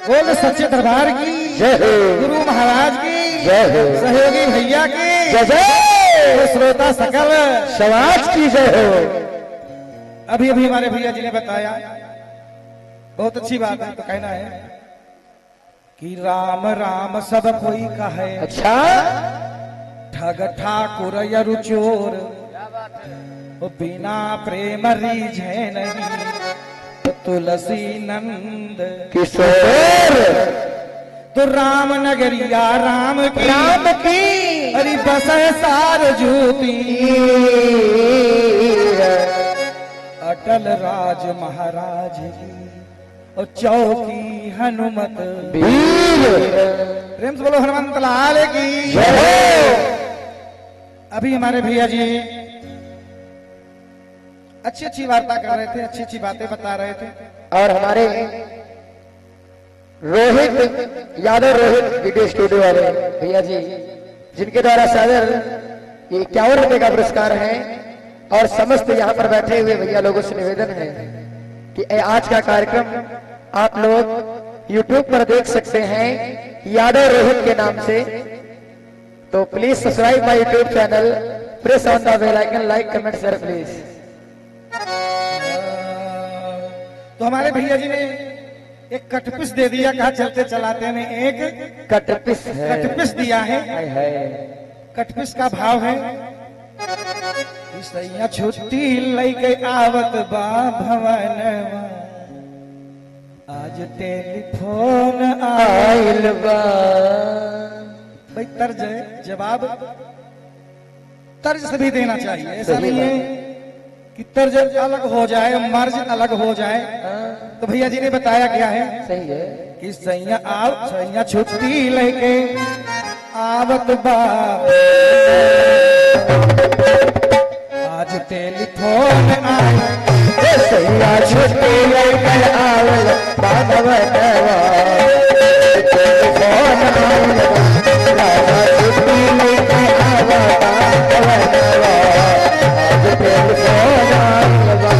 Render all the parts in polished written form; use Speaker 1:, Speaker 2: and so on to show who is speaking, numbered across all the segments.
Speaker 1: बोल सच्चे दरबार की
Speaker 2: जय हो।
Speaker 1: गुरु महाराज की
Speaker 2: जय हो।
Speaker 1: सहयोगी भैया की
Speaker 2: जय जय।
Speaker 1: श्रोता सकल
Speaker 2: समाज की जय हो।
Speaker 1: अभी अभी हमारे भैया जी ने बताया, बहुत अच्छी बात है। तो कहना है कि राम राम सब कोई कहे,
Speaker 2: अच्छा
Speaker 1: ठग ठाकुर यरु चोर, बिना प्रेम रीझे नहीं, तुलसी नंद
Speaker 2: किशोर।
Speaker 1: तो राम नगरिया राम की अरे बस सार जूती, अटल राज महाराज की और चौकी हनुमत
Speaker 2: वीर।
Speaker 1: प्रेम से बोलो हनुमंत लाल की।
Speaker 2: जय हो।
Speaker 1: अभी हमारे भैया जी अच्छी अच्छी वार्ता कर रहे थे, अच्छी अच्छी बातें बता रहे थे।
Speaker 2: और हमारे रोहित यादव, रोहित वीडियो स्टूडियो वाले भैया जी, जिनके द्वारा सादर ये 51 रुपए का पुरस्कार है। और समस्त यहाँ पर बैठे हुए भैया लोगों से निवेदन है कि आज का कार्यक्रम आप लोग YouTube पर देख सकते हैं यादव रोहित के नाम से। तो please subscribe my YouTube channel, press on the bell icon, like comment share please.
Speaker 1: तो हमारे भैया जी ने एक कटपिस दे दिया, कहा चलते चलाते में एक
Speaker 2: कटपिस है।
Speaker 1: कटपिस दिया है।
Speaker 2: है।
Speaker 1: कटपिस का भाव है, सैया छुट्टी लैके आवत बा भवन, आज टेलीफोन
Speaker 2: आइल बा।
Speaker 1: भाई तर्ज है, जवाब तर्ज से भी देना चाहिए। ऐसा नहीं है कि तर्ज अलग हो जाए, मर्ज अलग हो जाए। तो भैया जी ने बताया क्या है,
Speaker 2: सही है
Speaker 1: कि सैया छुट्टी लेके आवत बा, आज टेलीफोन आए,
Speaker 2: सैया छुट्टी लेकर आवल बाबा, टेलीफोन आइल बा, छुट्टी लेकर आवल बाबा, आज टेलीफोन आइल बा।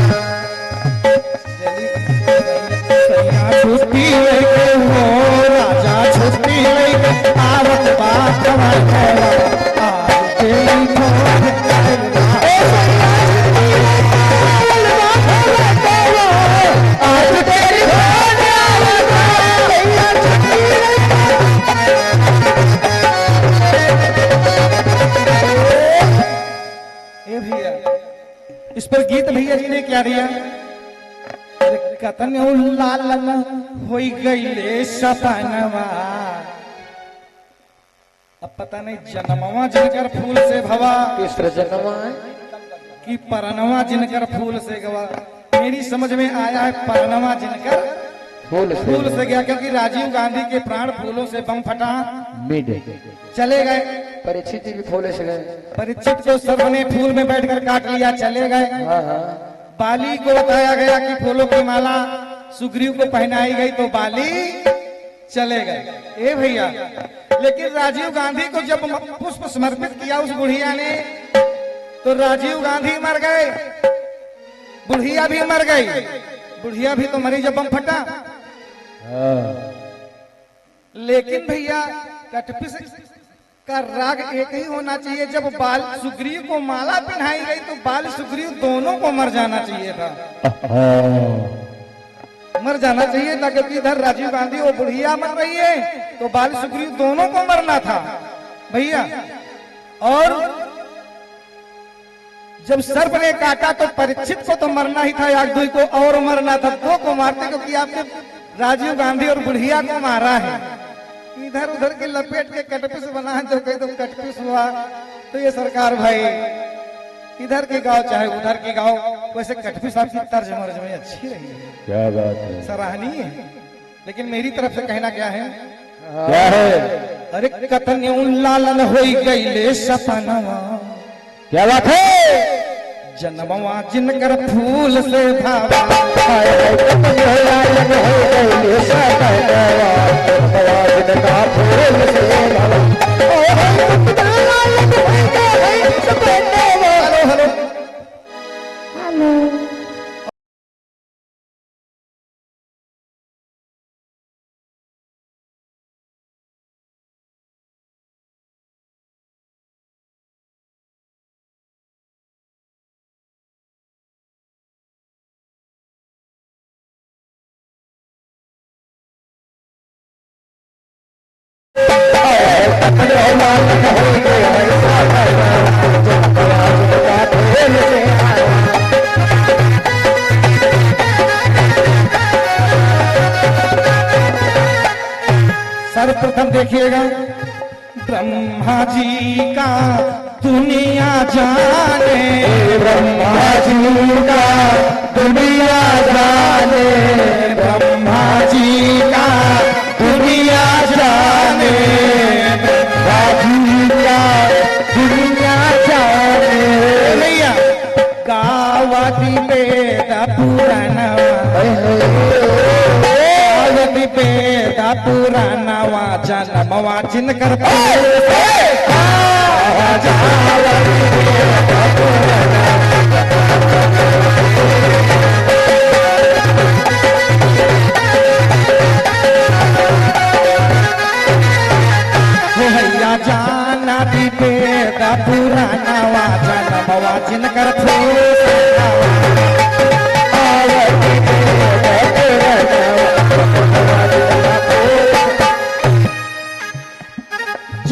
Speaker 1: सैया छुट्टी लेके हो राजा, छुट्टी लेके आवत बा भवन, आज टेलीफोन आइल बा। इस पर गीत भैया जी ने क्या दिया, कतन लालन होई गईले सपनवा, अब पता नहीं जन्मवा जिनकर फूल से भवा,
Speaker 2: तीसरा जन्म है
Speaker 1: कि परनवा जिनकर फूल से गवा। मेरी समझ में आया है परनवा जिनकर फूल से गया, क्योंकि राजीव गांधी के प्राण फूलों से बम फटा
Speaker 2: मिड
Speaker 1: चले गए।
Speaker 2: परीक्षित भी फूले से गए।
Speaker 1: परीक्षित को सर्व ने फूल में बैठकर काट लिया, चले गए। बाली को बताया गया कि फूलों की माला सुग्रीव को पहनाई गई, तो बाली चले गए। ए भैया, लेकिन राजीव गांधी को जब पुष्प समर्पित किया उस बुढ़िया ने, तो राजीव गांधी मर गए, बुढ़िया भी मर गई। बुढ़िया भी तो मरी जब बम फटा। लेकिन भैया कटपिस का राग एक ही होना चाहिए। जब बाल सुग्रीव को माला पहनाई गई तो बाल सुग्रीव दोनों को मर जाना चाहिए था, मर जाना चाहिए था, क्योंकि इधर राजीव गांधी और बुढ़िया मर रही है, तो बाल सुग्रीव दोनों को मरना था भैया। और जब सर्प ने काटा तो परीक्षित को तो मरना ही था, यादव को और मरना था, दो को मारते, क्योंकि आपने राजीव गांधी और बुढ़िया को मारा है। इधर उधर के लपेट के कटपिस बना है, जो कहीं तो कटपिस हुआ। तो ये सरकार भाई इधर के गांव चाहे उधर के गांव, वैसे कटपिस आपकी तर्ज मर्ज में अच्छी रही है,
Speaker 2: क्या बात है,
Speaker 1: सराहनीय है। लेकिन मेरी तरफ से कहना क्या है,
Speaker 2: क्या है,
Speaker 1: अरे कतन लालन होई गईले सपनवा,
Speaker 2: क्या बात है,
Speaker 1: जन्मवा जिनकर फूल से भावा,
Speaker 2: हाय हाय कतन लालन होई गईले सपनवा, जिनका फूल से
Speaker 1: सर्वप्रथम देखिएगा, ब्रह्मा जी का दुनिया जाने,
Speaker 2: ब्रह्मा जी का दुनिया जाने,
Speaker 1: ब्रह्मा जी का दुनिया जाने,
Speaker 2: ब्रह्मा जी का दुनिया जाने।
Speaker 1: भैया गावती वेद पुराणवा, गावती वेद पुराणवा, जन्मवा जिनकर भैया जाना दी वेद पुराणवा, जन्मवा जिनकर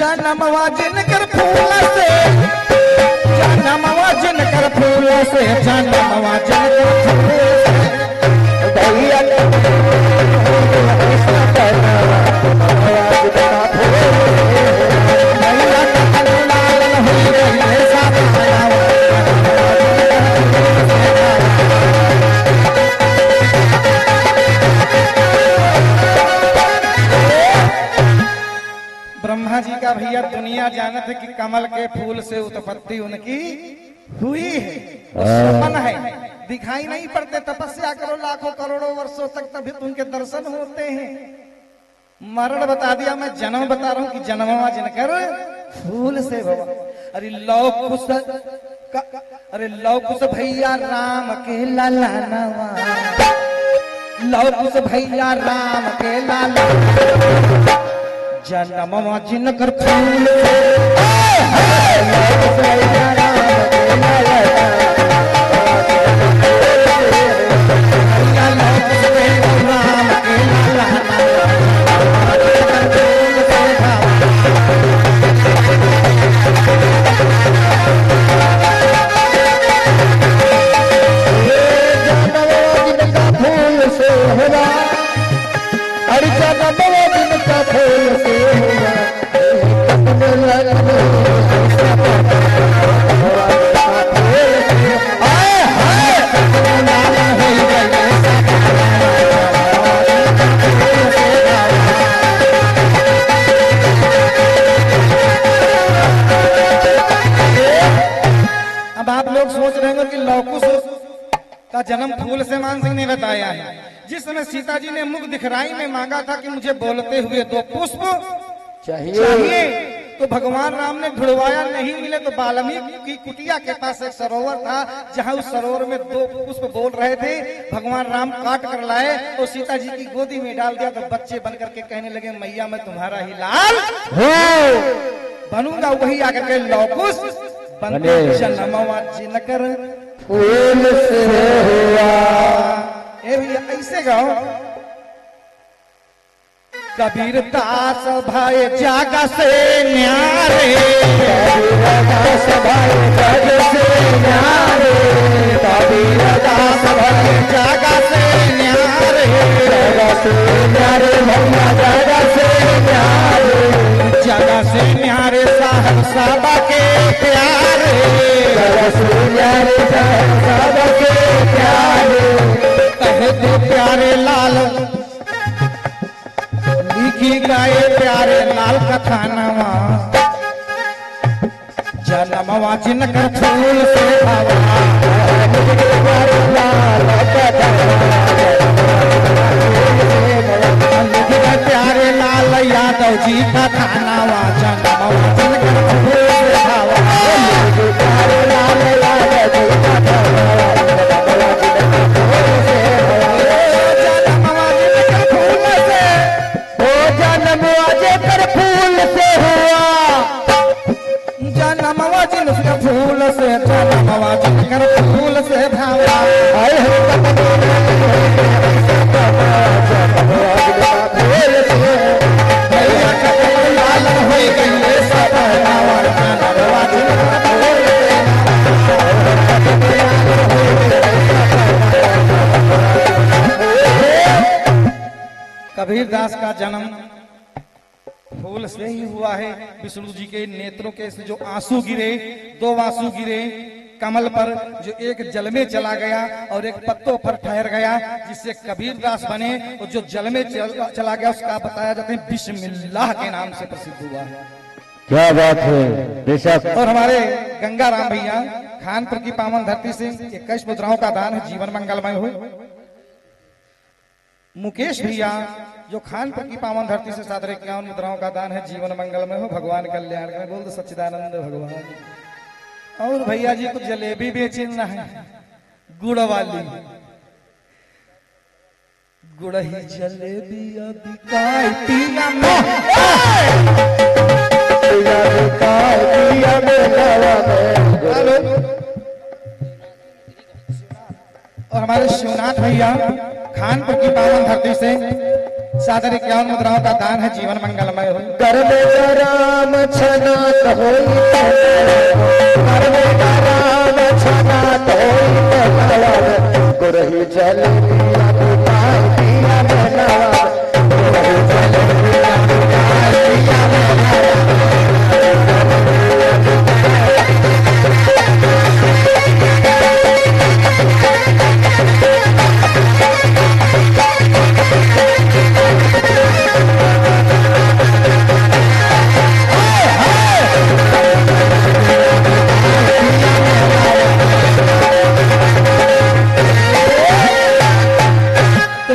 Speaker 1: जन्मवा जिनकर फूल से, जन्मवा जिनकर फूल से, जन्मवा जिनकर फूल से,
Speaker 2: भैया
Speaker 1: भैया कथन लाल हो गई साथ ब्रह्मा जी का भैया दुनिया जानत है कि कमल के फूल से उत्पत्ति उनकी हुई है, वो सपन है, दिखाई नहीं पड़ते। तपस्या करो लाखों करोड़ों वर्षों तक तभी तो उनके दर्शन होते हैं। मरण बता दिया, मैं जन्म बता रहा हूँ कि जन्मवा जिनकर फूल से बाबा। अरे लौ कुश भैया राम के लाला नवा, लौ कुश भैया राम के लाला, जन्मवा जिनकर फूल का जन्म फूल से मान सिंह ने बताया है। जिस समय सीता जी ने मुख दिखराई में मांगा था कि मुझे बोलते हुए 2 पुष्प चाहिए, तो भगवान राम ने ढूंढवाया, नहीं मिले तो वाल्मीकि की कुटिया के पास एक सरोवर था, जहां उस सरोवर में 2 पुष्प बोल रहे थे। भगवान राम काट कर लाए और सीता जी की गोदी में डाल दिया, तो बच्चे बन करके कहने लगे, मैया मैं तुम्हारा ही लाल बनूंगा। वही आकर के लौकुश बनके जन्मवा जिनकर
Speaker 2: फूल से हुआ।
Speaker 1: ए भैया ऐसे गाओ, कबीर दास भाई जागा से न्यारे,
Speaker 2: कबीर दास भाई जागा से न्यारे,
Speaker 1: कबीर दास भाई जागा से न्यारे,
Speaker 2: जागा से न्यारे भैया जागा से न्यारे,
Speaker 1: जागा से न्यारे साहब साबा के प्यारे,
Speaker 2: जागा से न्यारे साहब साबा के प्यारे,
Speaker 1: कहे तो प्यारे लाल लिखी गाए प्यारे लाल कथानवा, जन्मवा जिनकर फूल से हवा, प्यारे लाल यादव जी का थानावा, जन्मवा जिनकर फूल से हवा,
Speaker 2: प्यारे लाल यादव जी का थानावा,
Speaker 1: जन्मवा जिनकर फूल से, जन्मवा जिनकर फूल से भावा,
Speaker 2: आए
Speaker 1: कबीरदास का जन्म फूल से ही हुआ है। विष्णु जी के नेत्रों के से जो आंसू गिरे, दो आंसू गिरे कमल पर, जो एक जल में चला गया और एक पत्तों पर ठहर गया, जिससे कबीरदास बने। और जो जल में चला गया उसका बताया जाता है बिस्मिल्लाह के नाम से प्रसिद्ध हुआ है।
Speaker 2: क्या बात है बेशक।
Speaker 1: और हमारे गंगाराम भैया खानपुर की पावन धरती से 21 मुद्राओं का दान है, जीवन मंगलमय हो। मुकेश भैया जो खानपुर की पावन धरती से 751 मुद्राओं का दान है, जीवन मंगलमय हो, भगवान कल्याण करें। बोल दो सच्चिदानंद भगवान। और भैया जी को जलेबी बेचना है, गुड़ वाली, गुड़ ही जलेबी पिया और हमारे शिवनाथ भैया खानपुर की पावन धरती से 751 मुद्राओं का दान है, जीवन मंगलमय हो।
Speaker 2: कर में राम छनात होई, कर में राम छनात होई, गुरही जल पिया पिया पिया बेलावा, गुरही जल पिया पिया पिया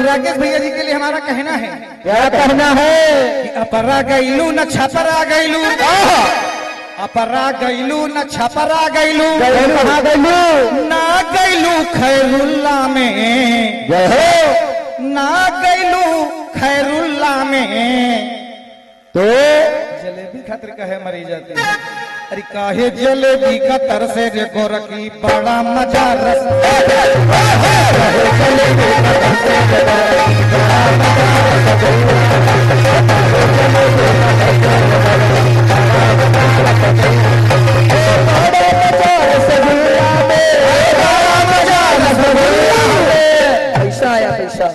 Speaker 1: राकेश भैया जी के लिए हमारा कहना है,
Speaker 2: क्या कहना है
Speaker 1: कि अपरा गईलू न छपरा गईलू, अपरा गईलू न छपरा गईलू,
Speaker 2: कहाँ गईलू
Speaker 1: ना गईलू खैरुल्ला में,
Speaker 2: जय हो
Speaker 1: ना गईलू खैरुल्ला में,
Speaker 2: तो
Speaker 1: जलेबी खातिर कहे मरी जाती है। अरे काहे जलेबी का तरसे रे गोरखी, बड़ा मजा रस,
Speaker 2: पैसा आया पैसा,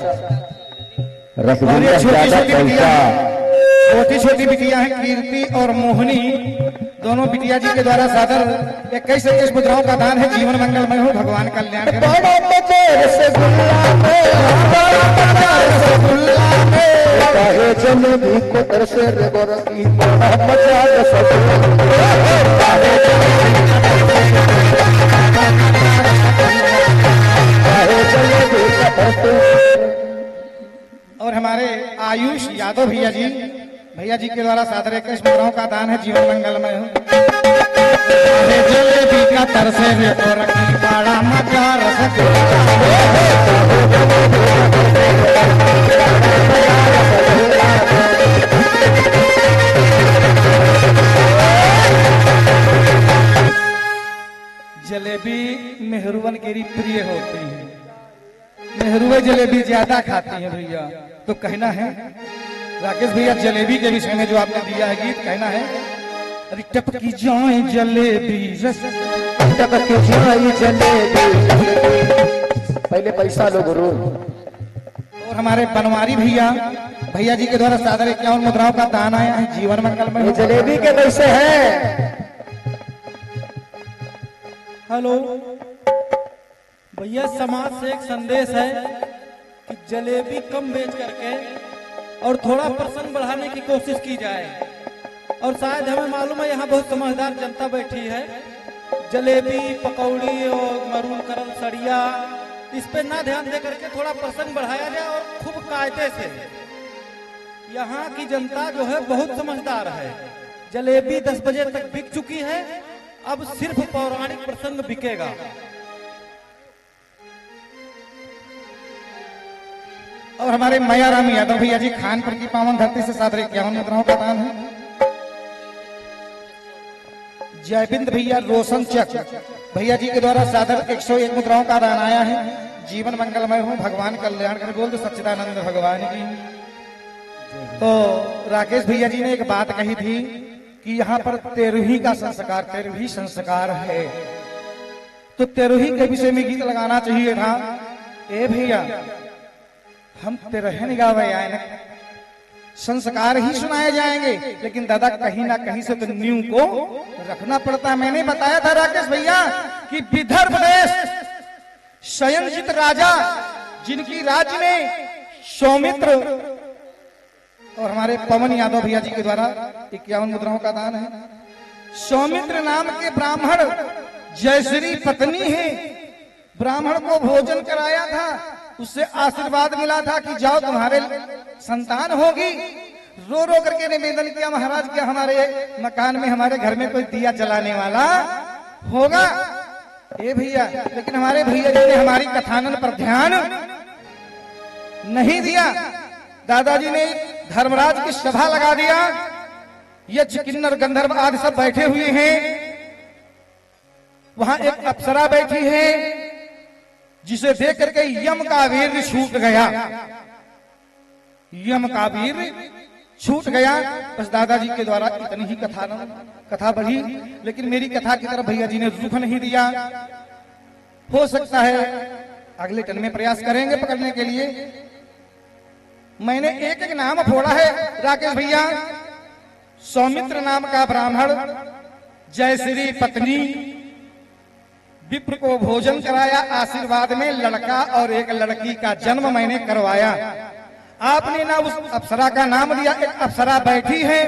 Speaker 1: और ये छोटी छोटी बिटिया, छोटी छोटी बिटिया है कीर्ति और मोहनी, दोनों बिटिया जी के द्वारा सादर 21 मुद्राओं का दान है, जीवन मंगलमय हो, भगवान कल्याण करें।
Speaker 2: जलेबी को तरसे रे गोरखी, बड़ा मजा
Speaker 1: और हमारे आयुष यादव भैया जी के द्वारा सादर 21 मुद्राओं का दान है, जीवन मंगलमय हो। जलेबी का तरसे रे गोरखी, बड़ा मजा जलेबी मेहरुवन की प्रिय होती है, मेहरुए जलेबी ज्यादा खाती है भैया। तो कहना है राकेश भैया जलेबी के विषय में जो आपने दिया है गीत, कहना है अरे टपकी जाए जलेबी रस,
Speaker 2: टपकी जाए जलेबी, पहले पैसा लो गुरु।
Speaker 1: और हमारे बनवारी भैया जी के द्वारा सादर 51 मुद्राओं का दान आया है, जीवन मंगलमय हो।
Speaker 2: जलेबी के पैसे हैं।
Speaker 3: हेलो भैया, समाज से एक संदेश है कि जलेबी कम बेच करके और थोड़ा प्रसंग बढ़ाने की कोशिश की जाए। और शायद हमें मालूम है यहाँ बहुत समझदार जनता बैठी है, जलेबी पकौड़ी और मरून करल सड़िया, इस पे ना ध्यान दे करके थोड़ा प्रसंग बढ़ाया जाए और खूब कायदे से। यहाँ की जनता जो है बहुत समझदार है। जलेबी 10 बजे तक बिक चुकी है, अब सिर्फ पौराणिक प्रसंग बिकेगा।
Speaker 1: और हमारे मायाराम यादव भैया जी खानपुर की पावन धरती से सादर 51 मुद्राओं का दान है। जयबिंद भैया रोशन चक भैया जी के द्वारा सादर 101 मुद्राओं का दान आया है, जीवन मंगलमय हो, भगवान कल्याण कर। बोल दो सच्चिदानंद भगवान की। तो राकेश भैया जी ने एक बात कही थी कि यहाँ पर तेरही का संस्कार, तेरही संस्कार है, तो तेरही के विषय में गीत लगाना चाहिए था। ए भैया हम तेरहन गावे आए न, संस्कार ही सुनाए जाएंगे, लेकिन दादा कहीं ना कहीं से तो नींव को रखना पड़ता है। मैंने बताया था राकेश भैया कि विदर्भ देश शयनजित राजा, जिनकी राज्य में सौमित्र और हमारे पवन यादव भैया जी के द्वारा 51 मुद्राओं का दान है। सौमित्र नाम के ब्राह्मण जयश्री पत्नी है, ब्राह्मण को भोजन कराया था, उससे आशीर्वाद मिला था कि जाओ तुम्हारे संतान होगी। रो रो करके निवेदन किया, महाराज क्या हमारे मकान में, हमारे घर में कोई दिया जलाने वाला होगा? ए भैया, लेकिन हमारे भैया जी ने हमारी कथानन पर ध्यान नहीं दिया। दादाजी ने धर्मराज की सभा लगा दिया, यक्ष किन्नर गंधर्व आदि सब बैठे हुए हैं। वहां एक अप्सरा बैठी है जिसे देख करके यम का वीर छूट गया, यम का वीर छूट गया। बस दादाजी के द्वारा इतनी ही कथा बढ़ी, लेकिन मेरी कथा की तरफ भैया जी ने रुख नहीं दिया। हो सकता है अगले टर्म में प्रयास करेंगे पकड़ने के लिए। मैंने एक एक नाम फोड़ा है राकेश भैया। सौमित्र नाम का ब्राह्मण जयश्री पत्नी, विप्र को भोजन कराया, आशीर्वाद में लड़का और एक लड़की का जन्म मैंने करवाया। आपने ना उस अप्सरा का नाम दिया, एक अप्सरा बैठी है,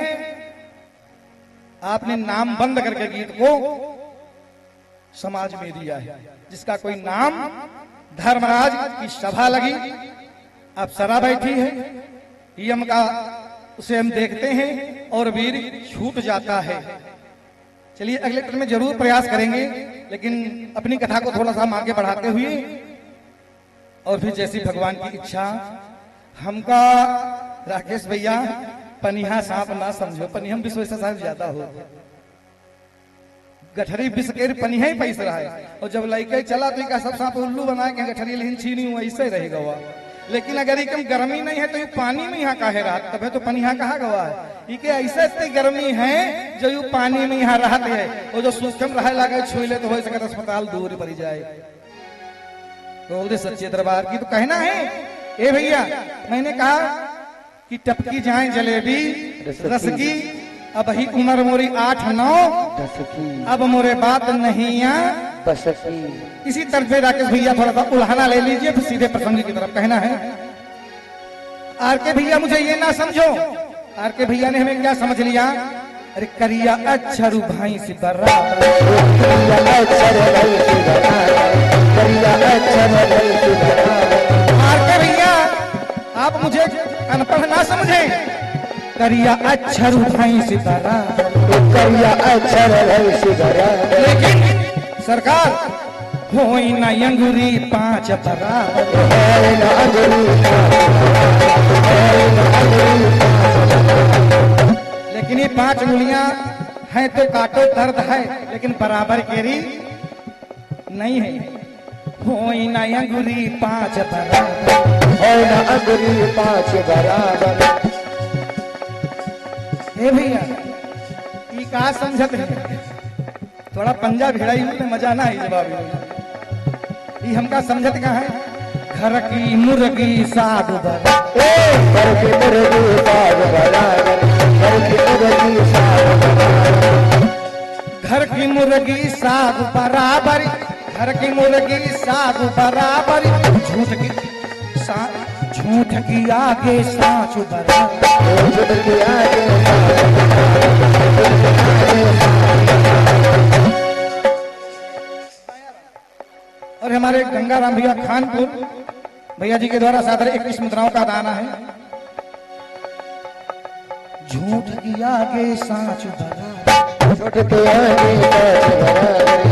Speaker 1: आपने नाम बंद करके गीत को समाज में दिया है, जिसका कोई नाम। धर्मराज की सभा लगी, अप्सरा बैठी है, यम का उसे हम देखते हैं और वीर छूट जाता है। चलिए अगले टर्म में जरूर प्रयास करेंगे, लेकिन अपनी कथा को थोड़ा सा आगे बढ़ाते हुए और फिर जैसी भगवान की इच्छा। हमका राकेश भैया पनिहा सांप ना समझो, पनिहम विश्व से साहब ज्यादा हो, गठरी विष के पनिहा ही पैस रहा है। और जब लड़के चला तो सब सांप उल्लू बना के गठरी लेकिन छीनी हुआ ऐसे रहेगा हुआ। लेकिन अगर एकदम गर्मी नहीं है तो ये पानी में यहाँ काहे रहा, तब तो पनिहा कहा गवा है। इके ऐसे इतनी गर्मी है जो यू पानी में यहाँ रहते है, और जो सूक्ष्म रह लगे छुई ले तो हो सके अस्पताल दूर पड़ जाए। तो सच्चे दरबार की तो कहना है। ए भैया, मैंने कहा कि टपकी जाए जलेबी रस की, अब ही उम्र मोरी 8-9, अब मोरे बात नहीं इसी तरह से राकेश भैया थोड़ा सा उल्हाना ले लीजिए, फिर सीधे प्रसंग की तरफ कहना है। आर के भैया मुझे ये ना समझो, आर के भैया ने हमें क्या समझ लिया? अरे करिया अक्षर भाई से बर्रा, आर के भैया आप मुझे अनपढ़ ना समझे। करिया अक्षर भाई से बर्रा, करिया अक्षर भाई से बर्रा, लेकिन सरकार होई ना अंगूरी 5 बराबर, लेकिन ये 5 उंगलियां हैं तो काटो दर्द है, लेकिन बराबर केरी नहीं है। होई ना अंगूरी 5 बराबर, होई ना अंगूरी 5 बराबर। ए भैया ये का समझत है? थोड़ा पंजा भिड़ाई में मजा ना आई जवाब ये हमका समझत का है। घर की मुर्गी साग बरा, घर की मुर्गी साग बराबर, घर की मुर्गी साग बराबर, घर की मुर्गी साग बराबर, घर की मुर्गी साग बराबर, झूठ की आगे साँच बराबर, झूठ की आगे और हमारे गंगाराम भैया खानपुर भैया जी के द्वारा सादर 21 मुद्राओं का दाना है। झूठ की आगे साँच बराबर, झूठ की आगे साँच बराबर।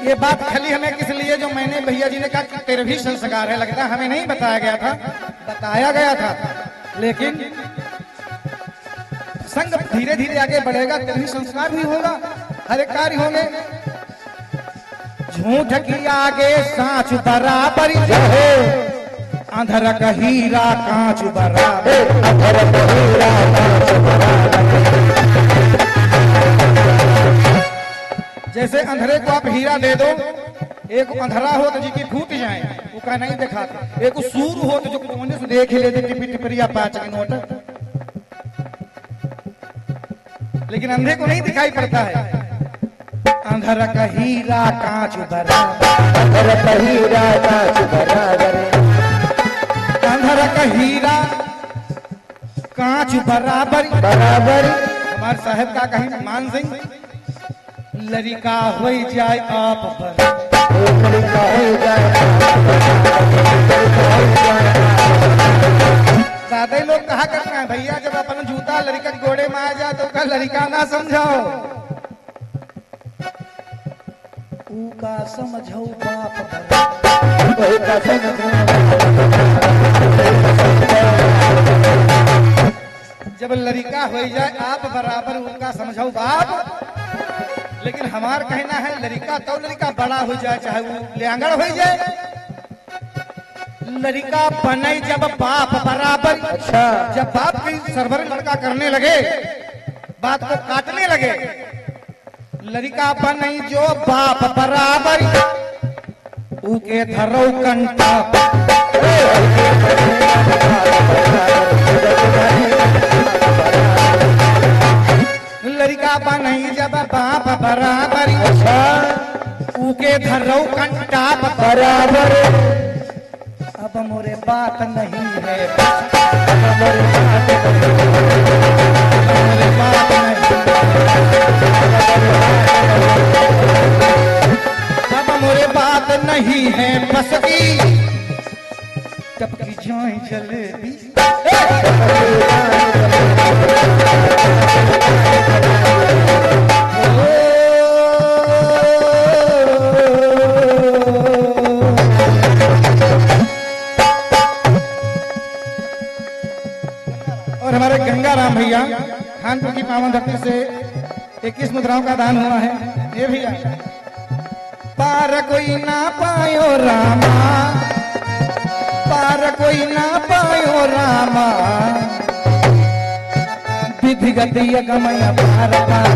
Speaker 1: ये बात खाली हमें किस लिए, जो मैंने भैया जी ने कहा कि तेरे भी संस्कार है, लगता हमें नहीं बताया गया था, बताया गया था, लेकिन संग धीरे धीरे आगे बढ़ेगा, तेरे भी संस्कार भी होगा, हर एक कार्य होंगे। झूठ की आगे साँच बराबर, अंधर का हीरा कांच बराबर, अंधर का हीरा कांच बराबर। जैसे अंधरे को आप हीरा दे दो एक अंधरा हो तो जी की फूट जाए, वो का नहीं दिखाते। एक सूर हो तो जो कोने से देख ले टिपी टिपरिया 5 की नोट, लेकिन अंधे को नहीं दिखाई पड़ता है। अंधरा का हीरा कांच बराबर,
Speaker 2: अंधरा का हीरा कांच बराबर,
Speaker 1: अंधरा का हीरा कांच बराबर
Speaker 2: बराबर।
Speaker 1: हमारे साहब का कहें मान सिंह, लड़का हो जाए आप पर,
Speaker 2: लड़का हो जाए,
Speaker 1: ज्यादा लोग कहा करते हैं भैया जब अपन जूता लड़का के घोड़े में आ जाए तो का लड़का ना समझाओ, का समझो बाप पर।
Speaker 2: वही का समझो।
Speaker 1: जब लड़का हो जाए आप बराबर उनका समझो बाप, लेकिन हमार कहना है लड़का तो लड़का बड़ा हो जाए चाहे वो लियांगड़ हो जाए, लड़का बने जब बाप बराबर।
Speaker 2: अच्छा,
Speaker 1: जब बाप की सरभर लड़का करने लगे, बात को काटने लगे, लड़का बने जो बाप बराबर, उके धरो कंटा लड़का बने जब बाप बराबर, उके धरो कंटा
Speaker 2: बराबर।
Speaker 1: अब मोरे बात नहीं है,
Speaker 2: हमारी बात
Speaker 1: मोरे बात नहीं, अब मोरे बात नहीं है बस की, टपकी जाए जलेबी। और हमारे गंगाराम भैया खानपुर की पावन धरती से 21 मुद्राओं का दान हुआ है। ये भैया पार कोई ना पायो रामा, पार कोई ना पायो रामा, विधि गति गमय पार पार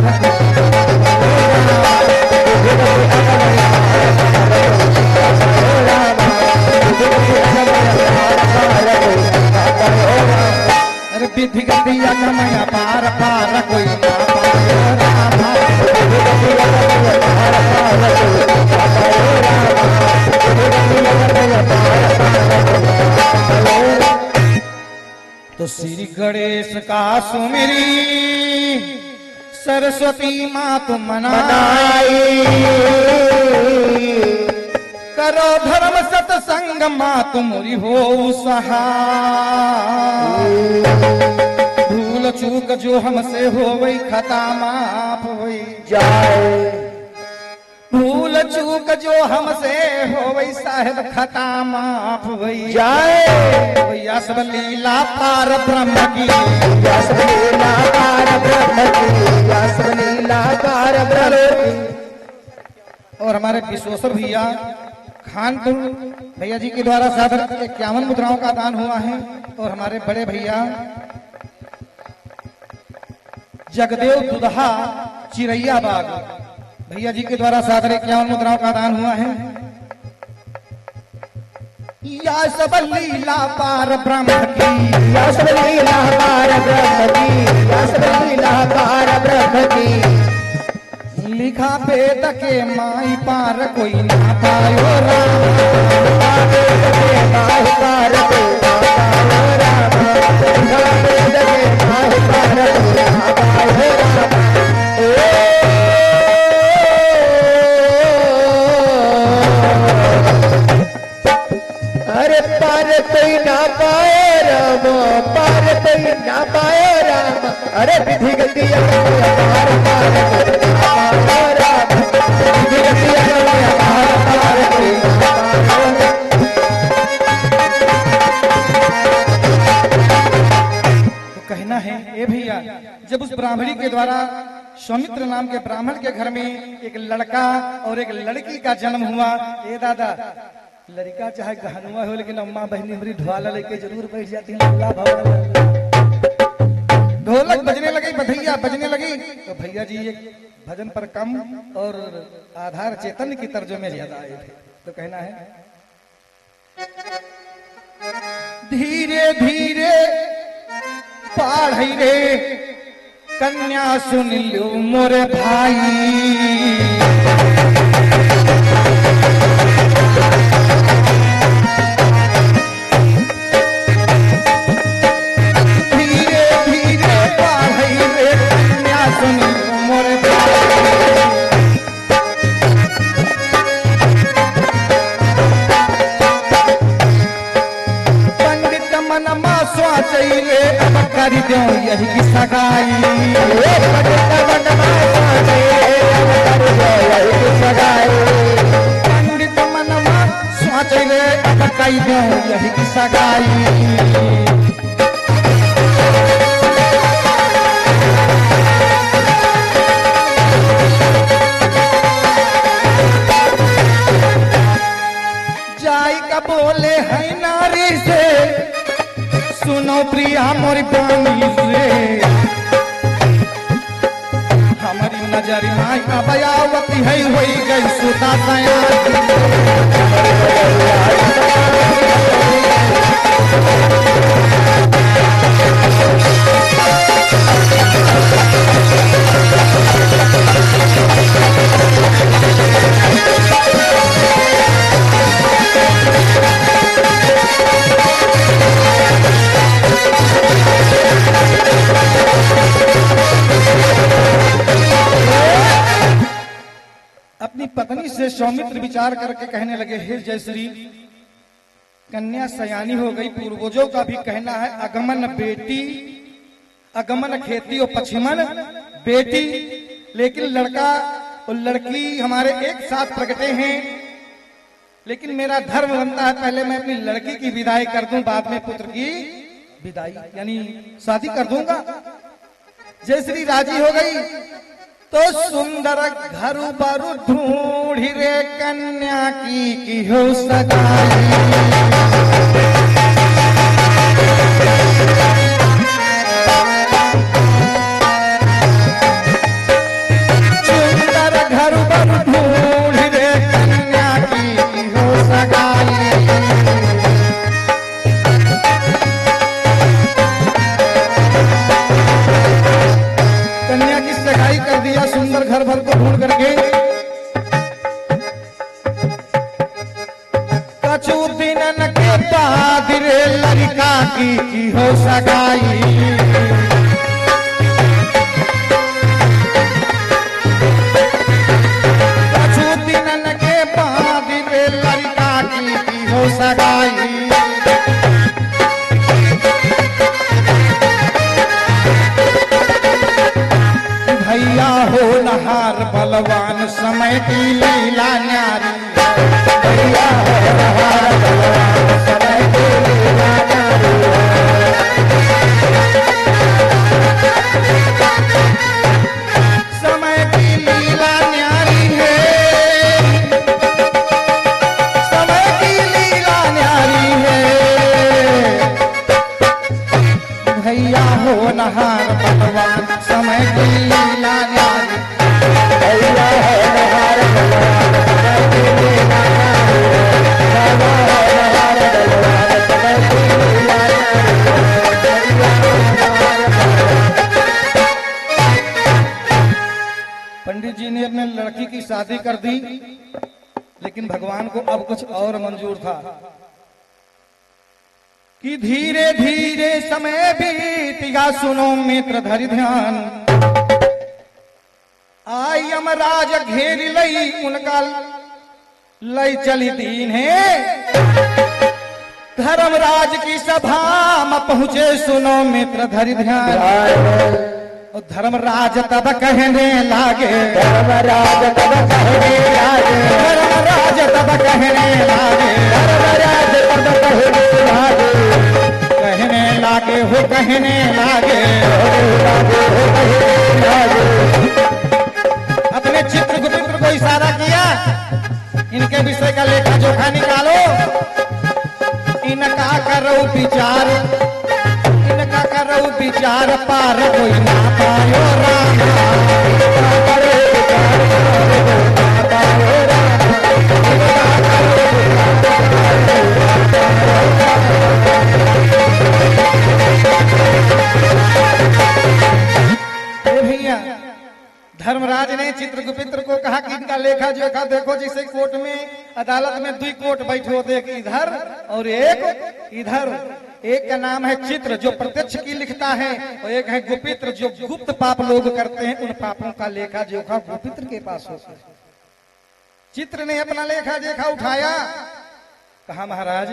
Speaker 1: अरे विधि गति गमय पार पार कोई ना पायो रामा, तो श्री गणेश का सुमिरी सरस्वती माँ तुम मनाई, करो धर्म सत्संग माँ तुमरी हो सहाय, भूल चूक जो हमसे हो वही खता माफ हुई
Speaker 2: जाए,
Speaker 1: भूल चूक जो हमसे हो वही साहेब खता माफ हुई
Speaker 2: जाए।
Speaker 1: भैया सब लीला पार ब्रह्म की,
Speaker 2: या सब लीला पार ब्रह्म की, या सब लीला पार ब्रह्म की।
Speaker 1: और हमारे विश्वेश्वर भैया खानपुर भैया जी के द्वारा सादर 51 मुद्राओं का दान हुआ है। और हमारे बड़े भैया जगदेव दुदहा चिरैया बाग भैया जी के द्वारा सादर 51 मुद्राओं का दान हुआ है। या सब लीला पार ब्रह्म की,
Speaker 2: या सब लीला पार ब्रह्म की, या सब लीला पार ब्रह्म की।
Speaker 1: लिखा वेद के माई पार कोई ना पायो राम,
Speaker 2: वेद के माई पार कोई ना पायो राम, वेद के माई पार कोई ना पायो राम। अरे पार कोई ना पाए राम, पार कोई ना पाए राम, अरे विधि गति पार पार कोई ना पायो राम, विधि गति पार पार कोई ना पायो राम।
Speaker 1: तो कहना है ये भैया जब उस ब्राह्मणी के द्वारा सौमित्र नाम के ब्राह्मण के घर में एक लड़का और एक लड़की का जन्म हुआ। ए दादा लड़का चाहे गहनुआ हो लेकिन अम्मा बहनी हमारी ढोला लेके जरूर बैठ जाती है। ढोलक बजने लगी, बधैया बजने लगी तो भैया जी ये भजन पर कम और आधार चेतन की तर्जुमे ज्यादा आए थे। तो कहना है धीरे धीरे पढ़ई रे कन्या सुन लो मोरे भाई, कर दो यही की सगाई, पंडित मनमा सोच रे अब कर दो यही की सगाई। जाई का बोले है नारी से सुनो प्रिया मोरी पानी से, हमारी नजर माई अबयावती है होई गई सुता अपनी पत्नी से सौमित्र विचार करके कहने लगे, हे जयश्री कन्या सयानी हो गई। पूर्वजों का भी कहना है अगमन बेटी, अगमन खेती और पश्चिमन बेटी, लेकिन लड़का और लड़की हमारे एक साथ प्रकटे हैं। लेकिन मेरा धर्म बनता है पहले मैं अपनी लड़की की विदाई कर दूं, बाद में पुत्र की विदाई यानी शादी कर दूंगा। जयश्री राजी हो गई तो सुंदर घर बारू ढूंढी रे कन्या की हो सगाई। सुंदर घर बारू ढूंढी रे कन्या की हो सगाई। कन्या की सगाई कर दिया सुंदर घर भर को ढूंढ करके। कछु दिनन के बाद रे लड़का की हो सगाई। कछु दिनन के बाद रे लड़का की हो सगाई। भैया हो नहार बलवान समय की लीला न्यारी, भैया हो नहार बलवान समय की लीला न्यारी। समय की लीला न्यारी है, समय की लीला न्यारी है। भैया हो नहार बलवान समय की लीला न्यारी, भैया हो नहार बलवान समय की लीला न्यारी, भैया हो नहार बलवान समय की लीला न्यारी, भैया हो नहार बलवान। पंडित जी ने अपने लड़की की शादी कर दी, लेकिन भगवान को अब कुछ और मंजूर था कि धीरे धीरे समय बीतिया सुनो मित्र धरि ध्यान। आई यमराज घेर लई उनका लई चली दीन है। धर्मराज की सभा में पहुंचे सुनो मित्र धरि ध्यान। और धर्मराज तब कहने लागे, धर्मराज तब कहने लागे, धर्मराज तब कहने लागे, धर्मराज तब कहने लागे, कहने लागे हो कहने लागे, अपने चित्र गुप्त्र को इशारा किया, इनके विषय का लेखा जोखा निकालो, इनका करो विचार, इनका का करो विचार पार कोई ना पायो रामा।
Speaker 2: करे विचार पार कोई ना पायो
Speaker 1: ये भैया धर्मराज ने चित्रगुप्त को कहा कि इनका लेखा जोखा देखो, जैसे कोर्ट में अदालत में 2 कोर्ट बैठे होते, एक इधर और एक इधर। एक का नाम है चित्र जो प्रत्यक्ष की लिखता है, और एक है गुपित्र जो गुप्त पाप लोग करते हैं, उन पापों का लेखा जोखा गुपित्र के पास होता है। चित्र ने अपना लेखा जोखा उठाया, कहा महाराज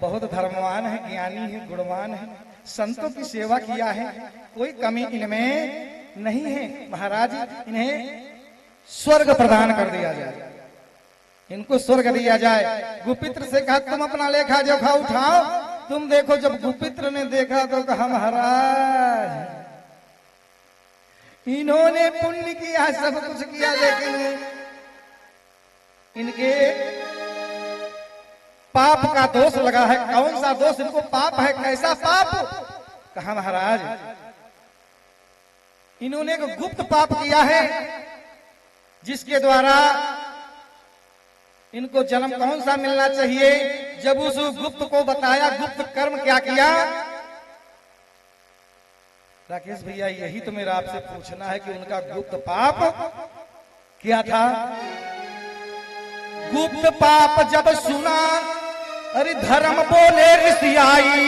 Speaker 1: बहुत धर्मवान है, ज्ञानी है, गुणवान है, संतों की सेवा किया है, कोई कमी इनमें नहीं है। महाराज इन्हें स्वर्ग प्रदान कर दिया जाए, इनको स्वर्ग दिया जाए। गुपित्र से कहा तुम अपना लेखा जोखा उठाओ। तुम देखो, जब गुपित्र ने देखा तो कहा महाराज इन्होंने पुण्य किया, सब कुछ किया, लेकिन इनके पाप का दोष लगा है। कौन सा दोष इनको पाप है, कैसा पाप? कहा महाराज इन्होंने एक गुप्त पाप किया है, जिसके द्वारा इनको जन्म कौन सा मिलना चाहिए। जब उस गुप्त को बताया, गुप्त कर्म क्या किया? राकेश भैया यही तो मेरा आपसे पूछना है कि उनका गुप्त पाप क्या था। गुप्त पाप जब सुना, अरे धर्म बोले ऋषियाई,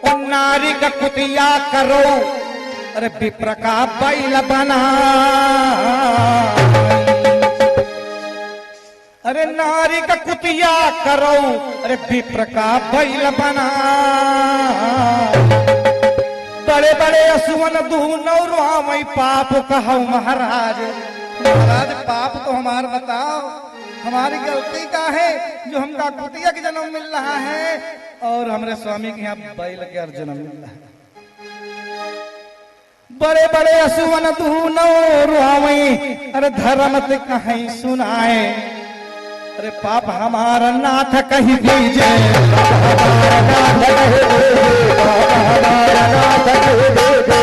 Speaker 1: और नारी का कुतिया करो, अरे विप्र का बैल बना। अरे नारी का कुतिया करो, अरे विप्र का बैल बना। बड़े बड़े असुवन दूनौ वही पाप कहो महाराज। महाराज पाप तो हमार बताओ, हमारी गलती का है जो हमका कुतिया के जन्म मिल रहा है, और हमारे स्वामी के यहाँ बैल के जन्म मिल रहा है। बड़े बड़े असुवन दूनौ रुआवई, अरे धर्म ते कहीं सुनाए। अरे पाप हमारा नाथ कही दीजे,
Speaker 2: हमारा नाथ कही दीजे, हमारा नाथ कही दीजे,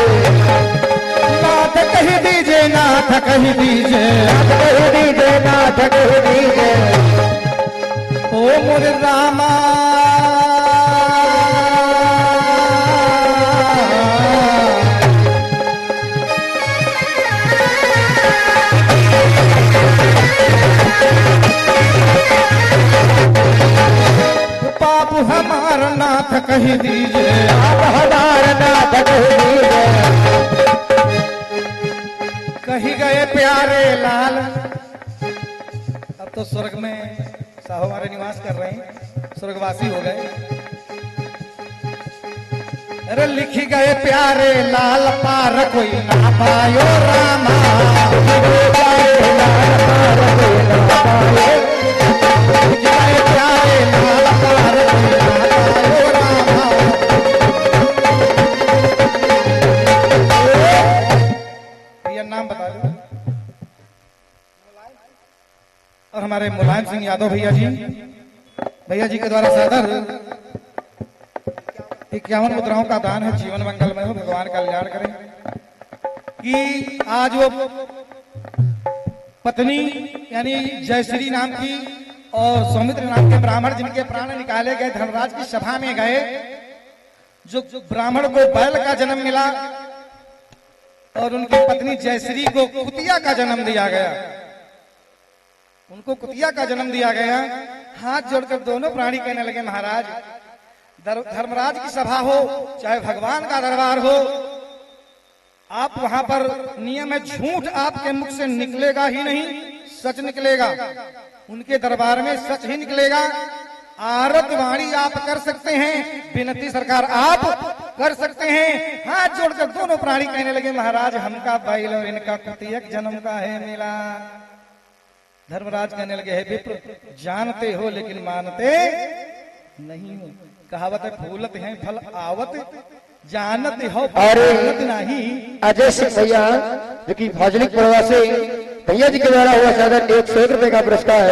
Speaker 1: नाथ कही दीजे, नाथ कही दीजे,
Speaker 2: नाथ कही दीजे, नाथ कही दीजे।
Speaker 1: ओ मोरे रामा पाप हमारा नाथ कही दीजे,
Speaker 2: आप हमारा नाथ कही दीजे।
Speaker 1: कही गए प्यारे लाल। अब तो स्वर्ग में साहू हमारे निवास कर रहे हैं, स्वर्गवासी हो गए। अरे लिखी गए प्यारे लाल, पार कोई ना पायो रामा।
Speaker 2: लिखी गए लाल, पार कोई ना पायो।
Speaker 1: लिखी गए प्यारे लाल, पार कोई ना पायो रामा। ये नाम बता दो। और हमारे मुलायम सिंह यादव भैया जी के द्वारा सादर 51 मुद्राओं का दान है। जीवन मंगलमय हो, भगवान कल्याण करें। कि आज वो पत्नी यानी जयश्री नाम की और सौमित्र नाम के ब्राह्मण जिनके प्राण निकाले गए, धर्मराज की सभा में गए। जो ब्राह्मण को बैल का जन्म मिला और उनकी पत्नी जयश्री को कुतिया का जन्म दिया गया, उनको कुतिया का जन्म दिया गया। हाथ जोड़कर दोनों प्राणी कहने लगे महाराज, धर्मराज की सभा हो चाहे भगवान का दरबार हो, आप वहां पर नियम है झूठ आपके मुख से निकलेगा ही नहीं, सच निकलेगा। उनके दरबार में सच ही निकलेगा। आरत वाणी आप कर सकते हैं, विनती सरकार आप कर सकते हैं। हाथ जोड़कर दोनों प्राणी कहने लगे महाराज हमका बैल और इनका कुतिया जन्म का है मिला। धर्मराज कहने लगे हे विप्र, जानते हो लेकिन मानते नहीं हो। कहावत है फूलत है फल आवत, जानते हो जानत नहीं।
Speaker 2: अजय सिंह भैया जो कि भाजलिक प्रवासी भैया जी के द्वारा हुआ सादर 101 रुपए का पुरस्कार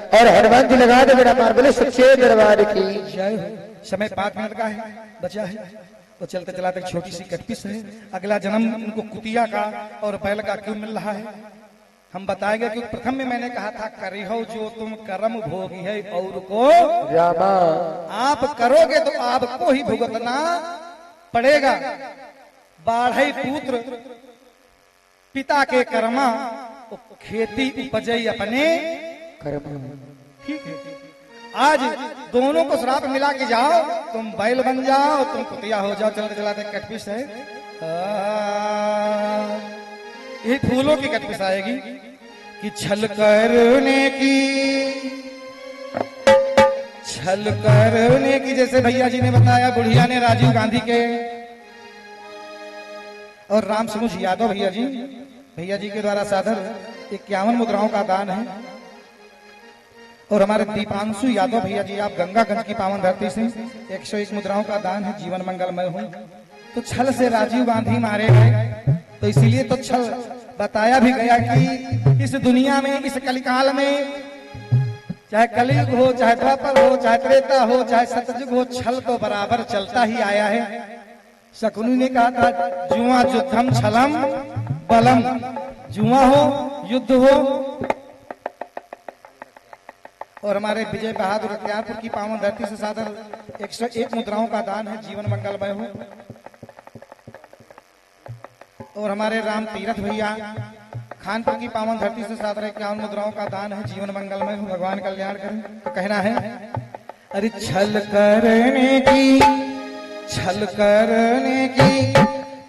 Speaker 2: और हनुमान जी लगा दे बेटा मार बोले सच्चे दरबार की
Speaker 1: जय हो। समय 5 मिनट का है बचा है तो चलते चलाते एक छोटी सी कटपिस है। अगला जन्म उनको कुतिया का और बैल का क्यों मिल रहा है हम बताएंगे। क्योंकि प्रथम में मैंने कहा था करिहो जो तुम कर्म भोगी है और को
Speaker 2: रामा
Speaker 1: आप करोगे तो आपको ही भुगतना पड़ेगा। बाढ़ई पुत्र पिता के कर्मा खेती उपजई अपने
Speaker 2: कर्म
Speaker 1: ठीक है। आज दोनों को श्राप मिला के जाओ तुम बैल बन जाओ तुम कुतिया हो जाओ। चलते चलाते कटपिस है यही फूलों की कटपिस आएगी कि छल करने की जैसे भैया जी ने बताया बुढ़िया ने राजीव गांधी के और राम समूह यादव भैया जी के द्वारा साधर 51 मुद्राओं का दान है। और हमारे दीपांशु यादव भैया जी आप गंगागंज की पावन धरती से 101 मुद्राओं का दान है। जीवन मंगलमय हो। तो छल से राजीव गांधी मारे गए तो इसीलिए तो छल बताया भी गया कि इस दुनिया में इस कलिकाल में चाहे कलयुग हो चाहे द्वापर हो चाहे त्रेता हो चाहे सतयुग हो छल तो बराबर चलता ही आया है। शकुनी ने कहा था जुआ युद्धम छलम बलम जुआ हो युद्ध हो। और हमारे विजय बहादुर अख्तियारपुर की पावन धरती से सादर 101 मुद्राओं का दान है। जीवन मंगलमय हो। और हमारे राम तीरथ भैया खानपुर की पावन धरती से सादर 51 मुद्राओं का दान है। जीवन मंगलमय हो। भगवान कल्याण करें। तो कहना है अरे छल करने की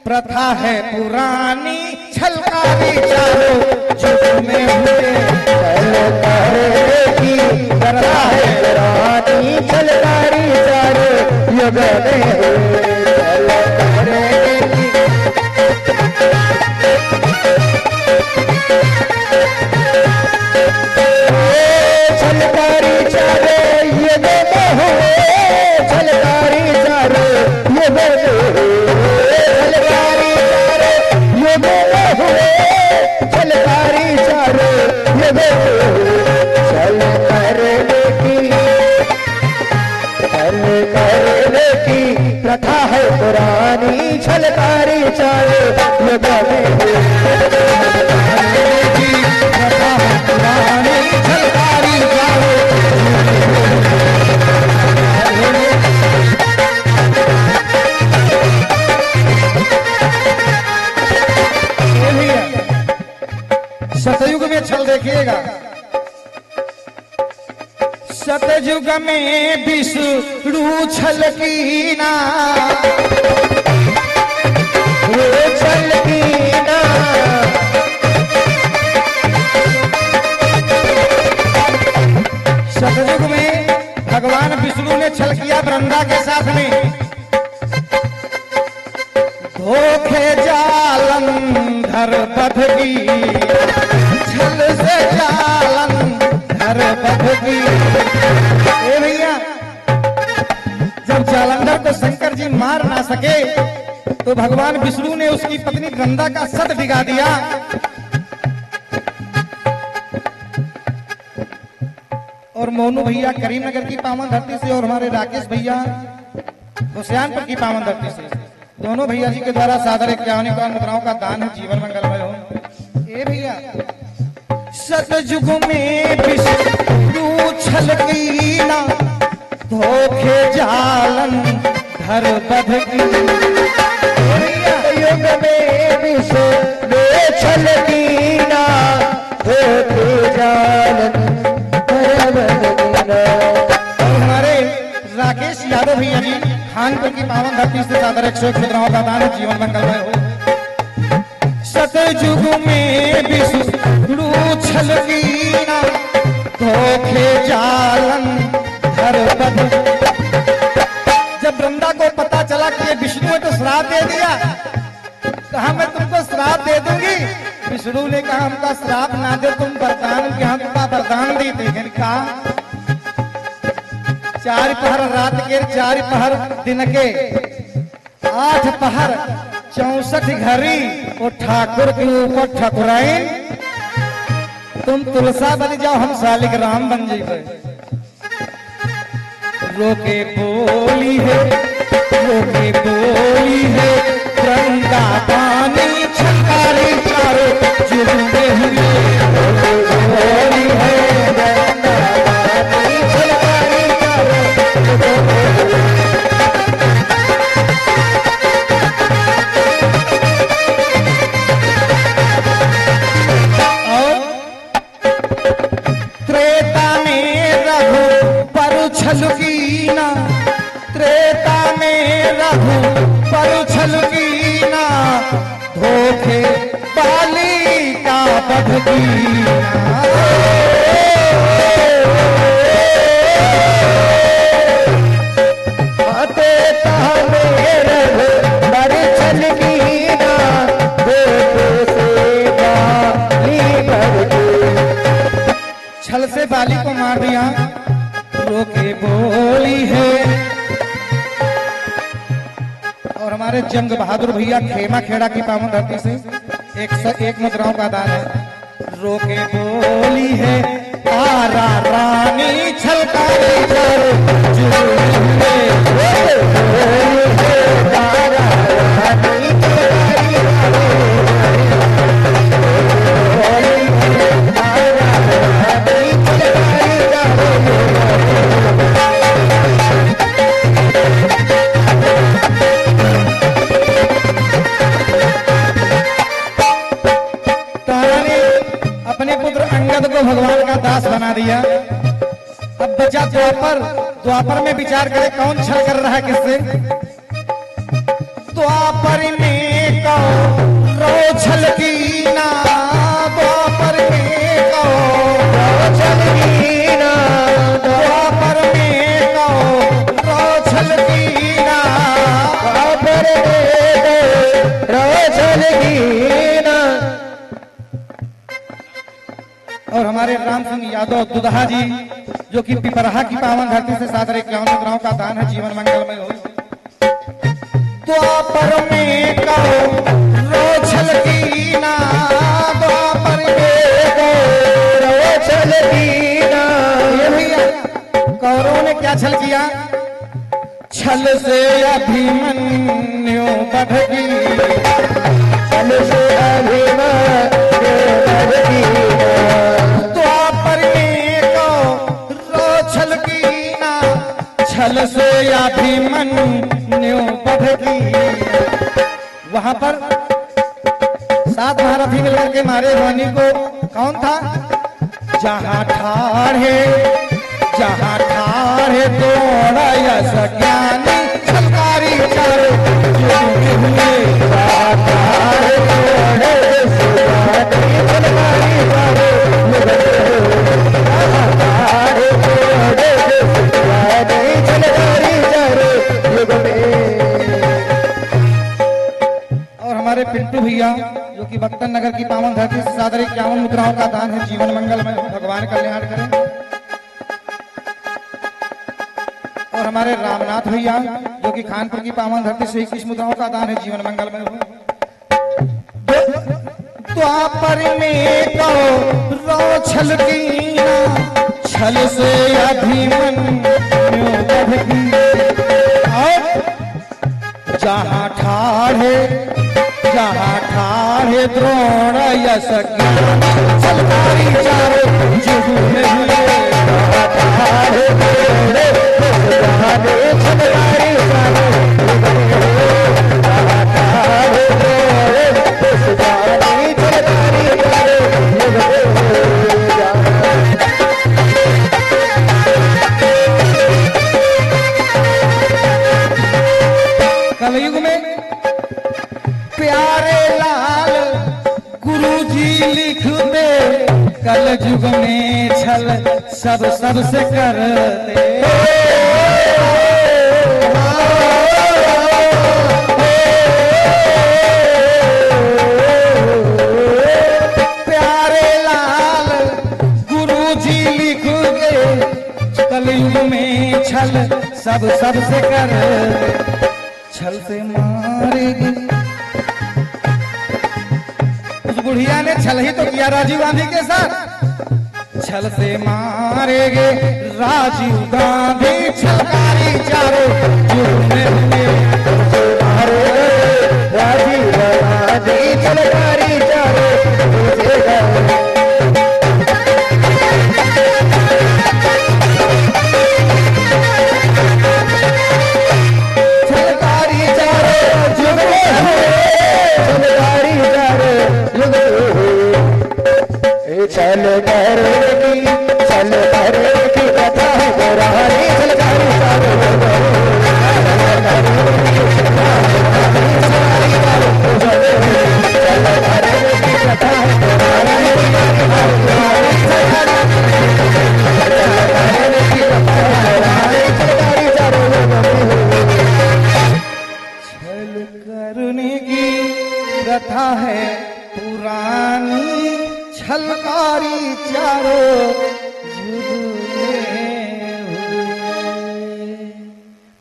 Speaker 1: प्रथा है पुरानी छलकारी चारो जुग में हुए।
Speaker 2: छल करने की प्रथा है पुरानी छलकारी चारो युग में हुए। छल करने की छलकारी चारो युग में हुए। छलकारी चारो युग में हुए। छलकारी चारो युग में हुए। छलकारी चारो युग में हुए। छल करने की प्रथा है पुरानी छलकारी चारो युग में हुए।
Speaker 1: प्रथा है पुरानी छलकारी चारो सतयुग में छल देखिएगा। सतयुग में विष्णु छल की ना
Speaker 2: छल की ना
Speaker 1: सतयुग में भगवान विष्णु ने छल किया वृंदा के साथ में। धोखे जालंधर बध की छल से जालंधर बध की। ए भैया जब जालंधर को शंकर जी मार ना सके तो भगवान विष्णु ने उसकी पत्नी वृंदा का सत भिगा दिया। और मोनू भैया करीमनगर की पावन धरती से और हमारे राकेश भैया हुसैनपुर की पावन धरती से दोनों भैया जी के द्वारा सादर 51 मुद्राओं का दान है। जीवन मंगलमय हो। ए भैया सतयुग में विष्णु छल की ना धोखे जालन धर बध की।
Speaker 2: युग में विष्णु छल की ना धोखे जालन धर बध की ना।
Speaker 1: और हमारे राकेश यादव भैया जी खानपुर की पावन धरती से सादर 101 मुद्राओं का दान है। जीवन मंगलमय हो। सतयुग में विष्णु छल की ना धोखे जालन धर बध। जब वृंदा को पता चला कि ये विष्णु ने तो श्राप दे दिया कहा मैं तुमको श्राप दे दूंगी। विष्णु ने कहा हमका श्राप ना दे तुम वरदान के हमका वरदान दी थी। कहा 4 पहर रात के 4 पहर दिन के 8 पहर 64 घड़ी वो ठाकुर के ऊपर ठकुराइन तुम तुलसा बन जाओ, हम सालिक राम बन जाइए। रोके बोली है, रोके बोली है, गंगा पानी छकारी चारों जुड़े हुए। बोली है गंगा पानी छकारी त्रेता में रघु पर छलकीना, त्रेता में रघु पर छलकीना, धोखे बाली का बधकीना। त्रेता में रघु पर छलकीना, धोखे से बाली बधकीना। छल से बाली को मार दिया। रोके बोली है। और हमारे जंग बहादुर भैया खेमा खेड़ा की पावन धरती से 101 मुद्राओं का दान है। रोके बोली है, तारा रानी छलकारी चारों जुड़े हुए। तारा रानी छलकारी को भगवान का दास बना दिया। अब बचा द्वापर। द्वापर में विचार करे कौन छल कर रहा है किससे। द्वापर में कौन छल कीना, द्वापर में कौन छल कीना, द्वापर में कौन छल कीना, द्वापर में कौन छल कीना। और हमारे राम सिंह यादव दुदहा जी जो कि पिपरहा की पावन धरती से 751 मुद्राओं का दान है। जीवन मंगलमय हो। द्वापर में कौन छल कीना, द्वापर में कौन छल कीना। ये भैया कौरवों ने क्या छल किया। छल से अभिमन्यु बढ़ गई, छल से अभिमन्यु बढ़ गई। छल से अभिमन्यु बढ़ी। वहां पर 7 महारथी मिलकर के मारे रोनी को। कौन था। जहां ठाढ़े, जहां ठाढ़े दौड़ा यश ज्ञानी छलकारी चारों जुड़े हुए। जहां ठाढ़े दौड़ा यश ज्ञानी छलकारी चारों जुड़े हुए। जहां ठाढ़े दौड़ा यश ज्ञानी छलकारी चारों जुड़े हुए। और हमारे पिंटू भैया जो कि बक्तन नगर की पावन धरती से 751 मुद्राओं का दान है। जीवन मंगलमय हो, भगवान कल्याण करें। और हमारे रामनाथ भैया जो कि खानपुर की पावन धरती से 21 मुद्राओं का दान है। जीवन मंगलमय हो। द्वापर में कहो छल कीना, छल से अभिमन्यु बढ़ी। जहां ठाढ़े, जहां ठाढ़े द्रोण यश ज्ञानी छलकारी चारों जुड़े हुए। जहां ठाढ़े द्रोण यश ज्ञानी छलकारी चारों जुड़े हुए। जहां ठाढ़े द्रोण यश ज्ञानी छलकारी चारों जुड़े हुए। कलयुग में प्यारे लाल गुरुजी लिख दे, कल युग में छल सब सबसे करते। प्यारे लाल गुरुजी लिख दे, कल युग में छल सब सबसे करते। छल से मारेगी। उस बुढ़िया ने छल ही तो किया राजीव गांधी के साथ। छल से मारेगे राजीव गांधी छलकारी चारों जुर्म हुए
Speaker 2: राजीव गांधी छलकारी चारों छलकारी चारों जुर्म छलकारी चारों छल करने की कथा है पुरानी छलकारी
Speaker 1: छल करने की प्रथा है पुरानी छलकारी चारों जुगले हुए।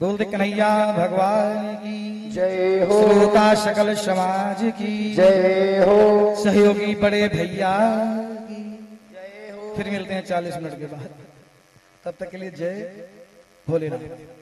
Speaker 1: बोल दे कन्हैया भगवान की
Speaker 2: जय हो,
Speaker 1: श्रोता सकल समाज की
Speaker 2: जय हो,
Speaker 1: सहयोगी बड़े भैया की जय हो। फिर मिलते हैं 40 मिनट के बाद, तब तक के लिए जय भोलेनाथ।